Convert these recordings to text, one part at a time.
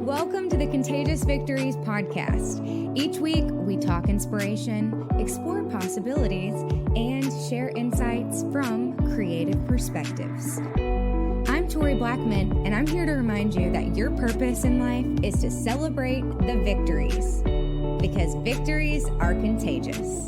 Welcome to the Contagious Victories podcast. Each week, we talk inspiration, explore possibilities, and share insights from creative perspectives. I'm Tori Blackmon, and I'm here to remind you that your purpose in life is to celebrate the victories, because victories are contagious.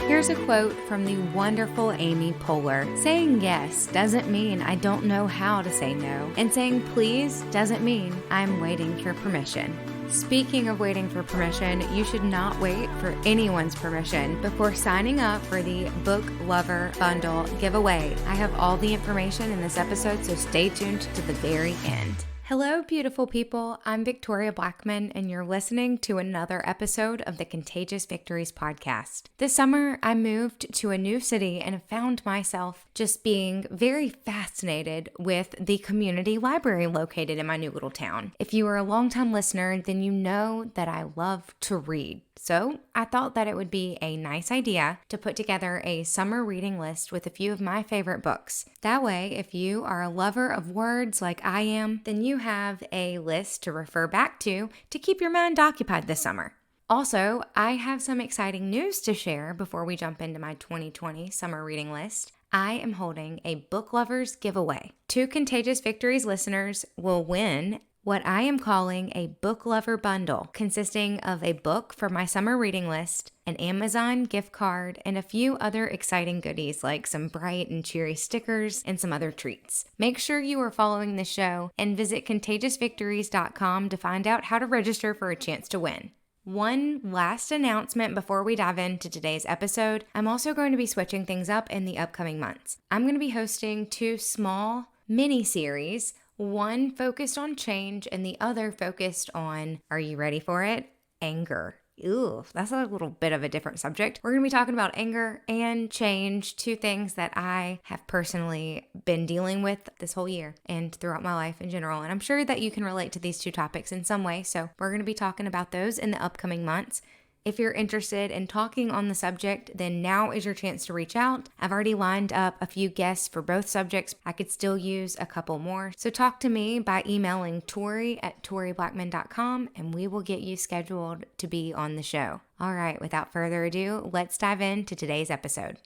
Here's a quote from the wonderful Amy Poehler. Saying yes doesn't mean I don't know how to say no, and saying please doesn't mean I'm waiting for permission. Speaking of waiting for permission, you should not wait for anyone's permission before signing up for the Book Lover Bundle giveaway. I have all the information in this episode, so stay tuned to the very end. Hello, beautiful people. I'm Victoria Blackmon, and you're listening to another episode of the Contagious Victories podcast. This summer, I moved to a new city and found myself just being very fascinated with the community library located in my new little town. If you are a longtime listener, then you know that I love to read. So I thought that it would be a nice idea to put together a summer reading list with a few of my favorite books. That way, if you are a lover of words like I am, then you have a list to refer back to keep your mind occupied this summer. Also, I have some exciting news to share before we jump into my 2020 summer reading list. I am holding a Book Lovers giveaway. 2 Contagious Victories listeners will win what I am calling a Book Lover Bundle, consisting of a book for my summer reading list, an Amazon gift card, and a few other exciting goodies like some bright and cheery stickers and some other treats. Make sure you are following the show and visit contagiousvictories.com to find out how to register for a chance to win. One last announcement before we dive into today's episode. I'm also going to be switching things up in the upcoming months. I'm going to be hosting 2 small mini-series, one focused on change and the other focused on, are you ready for it? Anger. Ooh, that's a little bit of a different subject. We're going to be talking about anger and change, 2 things that I have personally been dealing with this whole year and throughout my life in general. And I'm sure that you can relate to these 2 topics in some way. So we're going to be talking about those in the upcoming months. If you're interested in talking on the subject, then now is your chance to reach out. I've already lined up a few guests for both subjects. I could still use a couple more. So talk to me by emailing Tori at toriblackmon.com and we will get you scheduled to be on the show. All right, without further ado, let's dive into today's episode.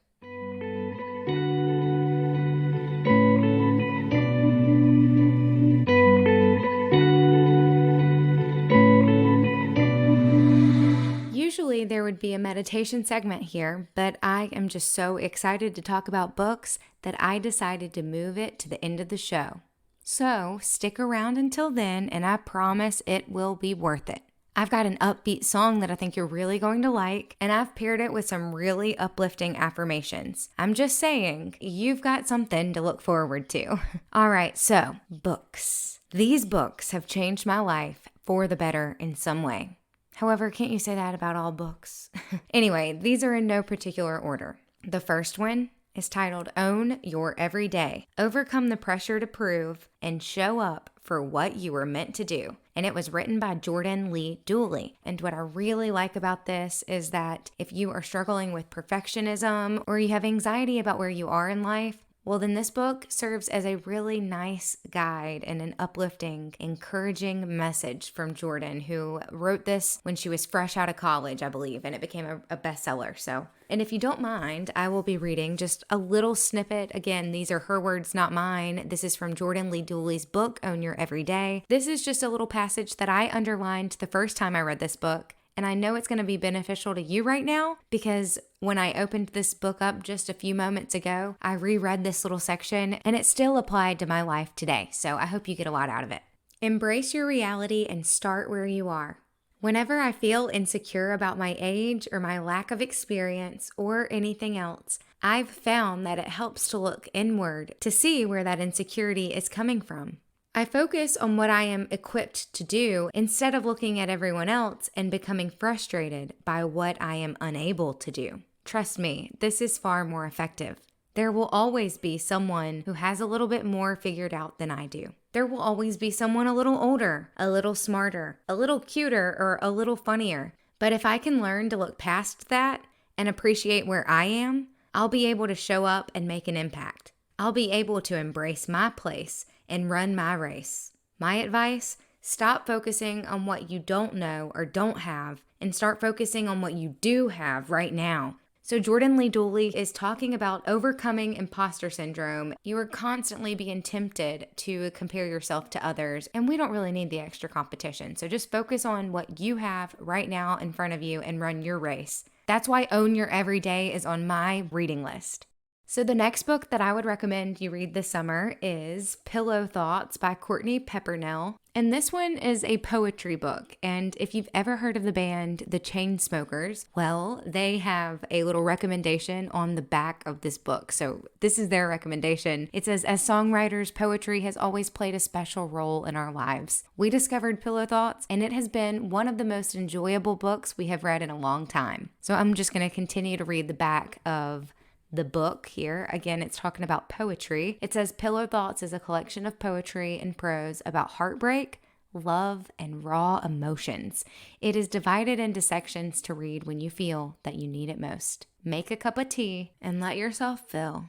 Usually there would be a meditation segment here, but I am just so excited to talk about books that I decided to move it to the end of the show. So stick around until then, and I promise it will be worth it. I've got an upbeat song that I think you're really going to like, and I've paired it with some really uplifting affirmations. I'm just saying, you've got something to look forward to. All right, so books. These books have changed my life for the better in some way. However, can't you say that about all books? Anyway, these are in no particular order. The first one is titled Own Your Everyday. Overcome the pressure to prove and show up for what you were meant to do. And it was written by Jordan Lee Dooley. And what I really like about this is that if you are struggling with perfectionism or you have anxiety about where you are in life, well, then this book serves as a really nice guide and an uplifting, encouraging message from Jordan, who wrote this when she was fresh out of college, I believe, and it became a bestseller. And if you don't mind, I will be reading just a little snippet. Again, these are her words, not mine. This is from Jordan Lee Dooley's book, Own Your Everyday. This is just a little passage that I underlined the first time I read this book. And I know it's going to be beneficial to you right now because when I opened this book up just a few moments ago, I reread this little section and it still applied to my life today. So I hope you get a lot out of it. Embrace your reality and start where you are. Whenever I feel insecure about my age or my lack of experience or anything else, I've found that it helps to look inward to see where that insecurity is coming from. I focus on what I am equipped to do instead of looking at everyone else and becoming frustrated by what I am unable to do. Trust me, this is far more effective. There will always be someone who has a little bit more figured out than I do. There will always be someone a little older, a little smarter, a little cuter, or a little funnier. But if I can learn to look past that and appreciate where I am, I'll be able to show up and make an impact. I'll be able to embrace my place and run my race. My advice: stop focusing on what you don't know or don't have and start focusing on what you do have right now. So Jordan Lee Dooley is talking about overcoming imposter syndrome. You are constantly being tempted to compare yourself to others, and we don't really need the extra competition. So just focus on what you have right now in front of you and run your race. That's why Own Your Everyday is on my reading list. So the next book that I would recommend you read this summer is Pillow Thoughts by Courtney Peppernell. And this one is a poetry book. And if you've ever heard of the band The Chainsmokers, well, they have a little recommendation on the back of this book. So this is their recommendation. It says, as songwriters, poetry has always played a special role in our lives. We discovered Pillow Thoughts, and it has been one of the most enjoyable books we have read in a long time. So I'm just going to continue to read the back of the book here. Again, it's talking about poetry. It says Pillow Thoughts is a collection of poetry and prose about heartbreak, love, and raw emotions. It is divided into sections to read when you feel that you need it most. Make a cup of tea and let yourself fill.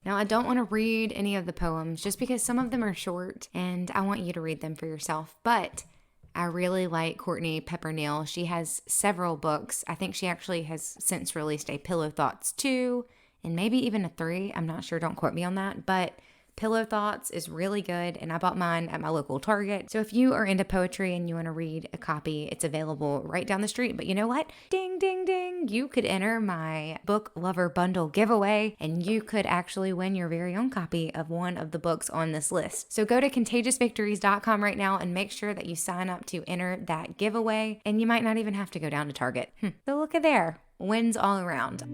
Now, I don't want to read any of the poems just because some of them are short and I want you to read them for yourself, but I really like Courtney Peppernell. She has several books. I think she actually has since released a Pillow Thoughts 2, and maybe even a 3. I'm not sure. Don't quote me on that. But Pillow Thoughts is really good, and I bought mine at my local Target. So if you are into poetry and you want to read a copy, it's available right down the street. But you know what? Ding, ding, ding. You could enter my Book Lover Bundle giveaway, and you could actually win your very own copy of one of the books on this list. So go to contagiousvictories.com right now and make sure that you sign up to enter that giveaway. And you might not even have to go down to Target. So look at there. Wins all around.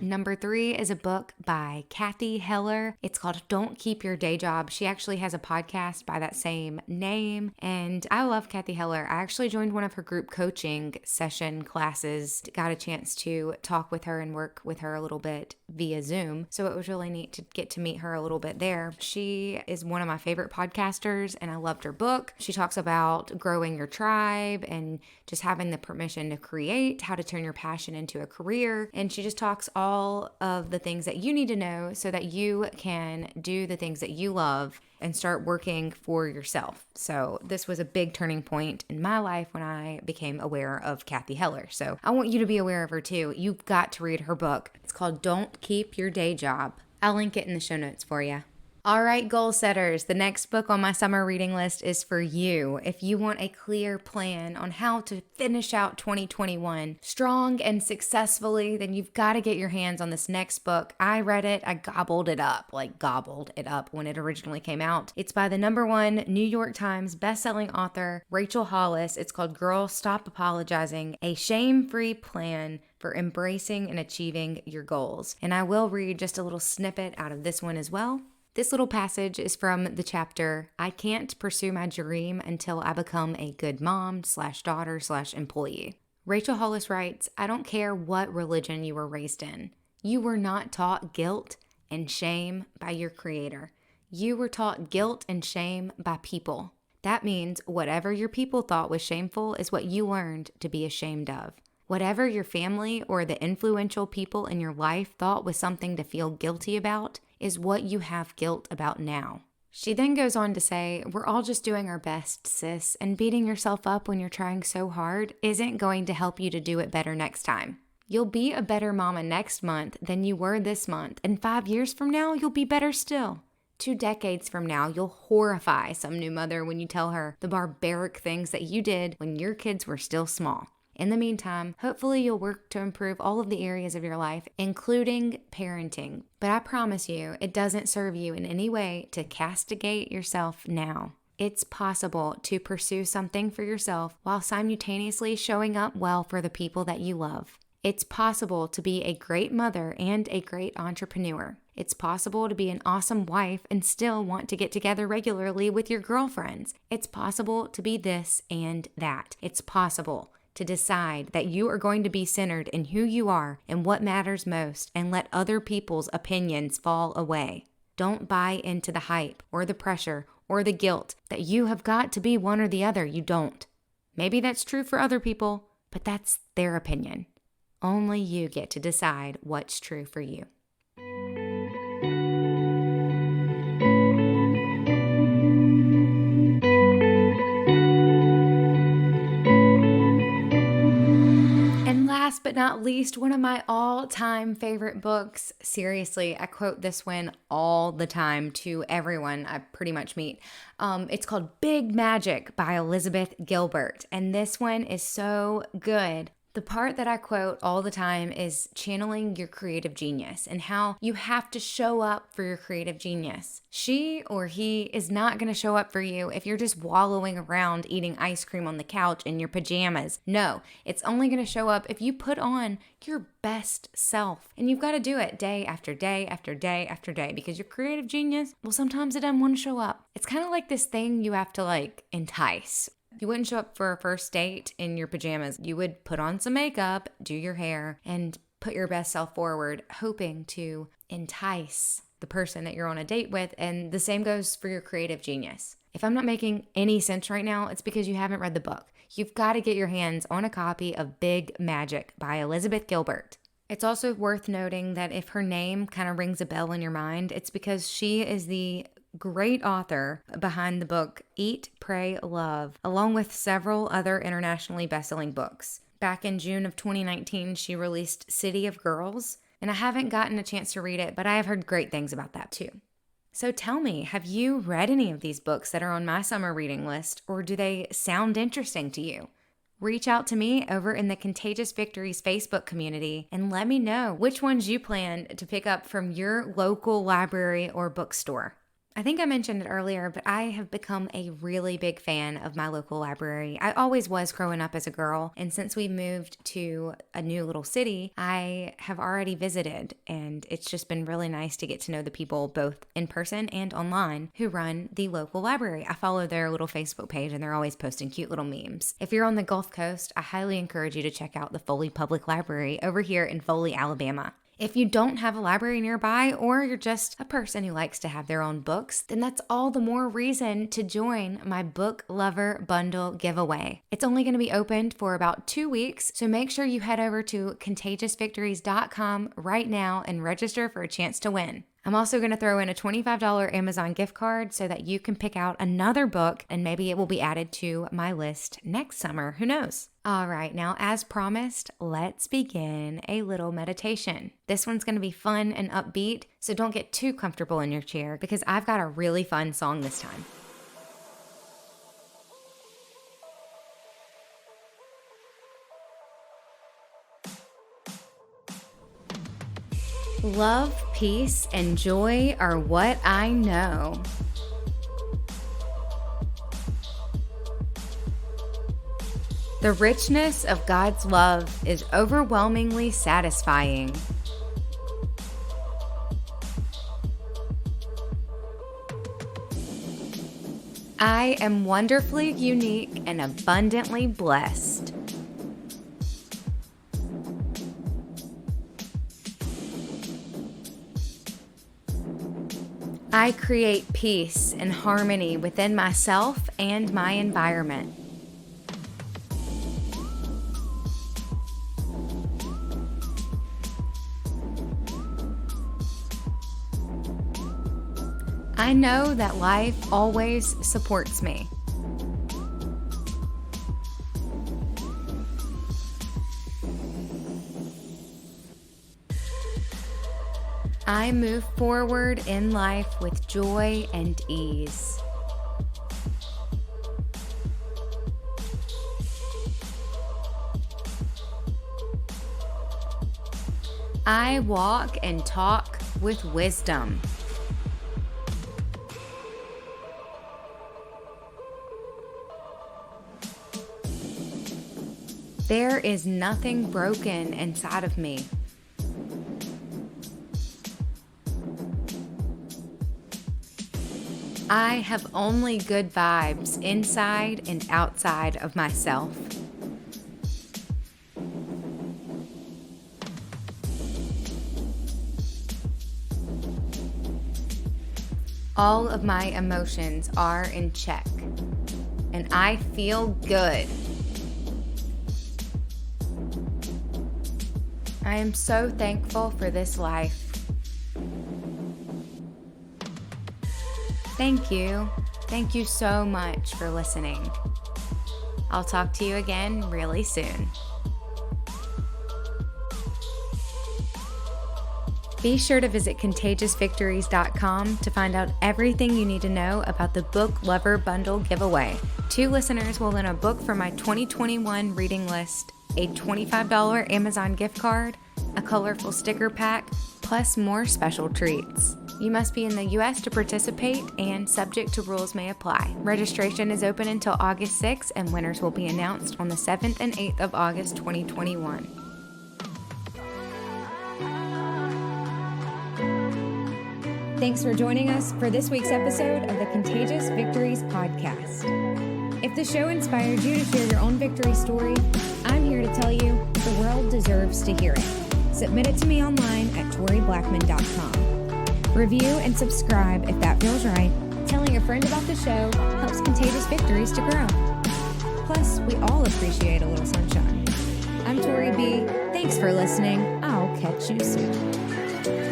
Number 3 is a book by Cathy Heller. It's called Don't Keep Your Day Job. She actually has a podcast by that same name, and I love Cathy Heller. I actually joined one of her group coaching session classes, got a chance to talk with her and work with her a little bit via Zoom, so it was really neat to get to meet her a little bit there. She is one of my favorite podcasters, and I loved her book. She talks about growing your tribe and just having the permission to create, how to turn your passion into a career, and she just talks all of the things that you need to know so that you can do the things that you love and start working for yourself. So this was a big turning point in my life when I became aware of Cathy Heller. So I want you to be aware of her too. You've got to read her book. It's called Don't Keep Your Day Job. I'll link it in the show notes for you. All right, goal setters, the next book on my summer reading list is for you. If you want a clear plan on how to finish out 2021 strong and successfully, then you've got to get your hands on this next book. I read it, I gobbled it up when it originally came out. It's by the #1 New York Times bestselling author, Rachel Hollis. It's called Girl, Stop Apologizing, A Shame-Free Plan for Embracing and Achieving Your Goals. And I will read just a little snippet out of this one as well. This little passage is from the chapter, I Can't Pursue My Dream Until I Become a Good Mom/Daughter/Employee. Rachel Hollis writes, I don't care what religion you were raised in. You were not taught guilt and shame by your creator. You were taught guilt and shame by people. That means whatever your people thought was shameful is what you learned to be ashamed of. Whatever your family or the influential people in your life thought was something to feel guilty about is what you have guilt about now. She then goes on to say, we're all just doing our best, sis, and beating yourself up when you're trying so hard isn't going to help you to do it better next time. You'll be a better mama next month than you were this month, and 5 years from now, you'll be better still. 2 decades from now, you'll horrify some new mother when you tell her the barbaric things that you did when your kids were still small. In the meantime, hopefully you'll work to improve all of the areas of your life, including parenting. But I promise you, it doesn't serve you in any way to castigate yourself now. It's possible to pursue something for yourself while simultaneously showing up well for the people that you love. It's possible to be a great mother and a great entrepreneur. It's possible to be an awesome wife and still want to get together regularly with your girlfriends. It's possible to be this and that. It's possible to decide that you are going to be centered in who you are and what matters most and let other people's opinions fall away. Don't buy into the hype or the pressure or the guilt that you have got to be one or the other. You don't. Maybe that's true for other people, but that's their opinion. Only you get to decide what's true for you. but not least, one of my all-time favorite books. Seriously, I quote this one all the time to everyone I pretty much meet. It's called Big Magic by Elizabeth Gilbert, and this one is so good. The part that I quote all the time is channeling your creative genius and how you have to show up for your creative genius. She or he is not going to show up for you if you're just wallowing around eating ice cream on the couch in your pajamas. No, it's only going to show up if you put on your best self. And you've got to do it day after day after day after day because your creative genius, well, sometimes it doesn't want to show up. It's kind of like this thing you have to entice. You wouldn't show up for a first date in your pajamas. You would put on some makeup, do your hair, and put your best self forward, hoping to entice the person that you're on a date with. And the same goes for your creative genius. If I'm not making any sense right now, it's because you haven't read the book. You've got to get your hands on a copy of Big Magic by Elizabeth Gilbert. It's also worth noting that if her name kind of rings a bell in your mind, it's because she is the great author behind the book Eat, Pray, Love, along with several other internationally best-selling books. Back in June of 2019, she released City of Girls, and I haven't gotten a chance to read it, but I have heard great things about that too. So tell me, have you read any of these books that are on my summer reading list, or do they sound interesting to you? Reach out to me over in the Contagious Victories Facebook community and let me know which ones you plan to pick up from your local library or bookstore. I think I mentioned it earlier, but I have become a really big fan of my local library. I always was growing up as a girl, and since we moved to a new little city, I have already visited, and it's just been really nice to get to know the people both in person and online who run the local library. I follow their little Facebook page, and they're always posting cute little memes. If you're on the Gulf Coast, I highly encourage you to check out the Foley Public Library over here in Foley, Alabama. If you don't have a library nearby, or you're just a person who likes to have their own books, then that's all the more reason to join my Book Lover Bundle giveaway. It's only going to be opened for about 2 weeks, so make sure you head over to contagiousvictories.com right now and register for a chance to win. I'm also going to throw in a $25 Amazon gift card so that you can pick out another book and maybe it will be added to my list next summer. Who knows? All right, now as promised, let's begin a little meditation. This one's going to be fun and upbeat, so don't get too comfortable in your chair because I've got a really fun song this time. Love, peace, and joy are what I know. The richness of God's love is overwhelmingly satisfying. I am wonderfully unique and abundantly blessed. I create peace and harmony within myself and my environment. I know that life always supports me. I move forward in life with joy and ease. I walk and talk with wisdom. There is nothing broken inside of me. I have only good vibes inside and outside of myself. All of my emotions are in check, and I feel good. I am so thankful for this life. Thank you. Thank you so much for listening. I'll talk to you again really soon. Be sure to visit contagiousvictories.com to find out everything you need to know about the Book Lover Bundle giveaway. 2 listeners will win a book from my 2021 reading list, a $25 Amazon gift card, a colorful sticker pack, plus more special treats. You must be in the U.S. to participate, and subject to rules may apply. Registration is open until August 6th, and winners will be announced on the 7th and 8th of August 2021. Thanks for joining us for this week's episode of the Contagious Victories podcast. If the show inspired you to share your own victory story, I'm here to tell you the world deserves to hear it. Submit it to me online at toriblackmon.com. Review and subscribe if that feels right. Telling a friend about the show helps Contagious Victories to grow. Plus, we all appreciate a little sunshine. I'm Tori B. Thanks for listening. I'll catch you soon.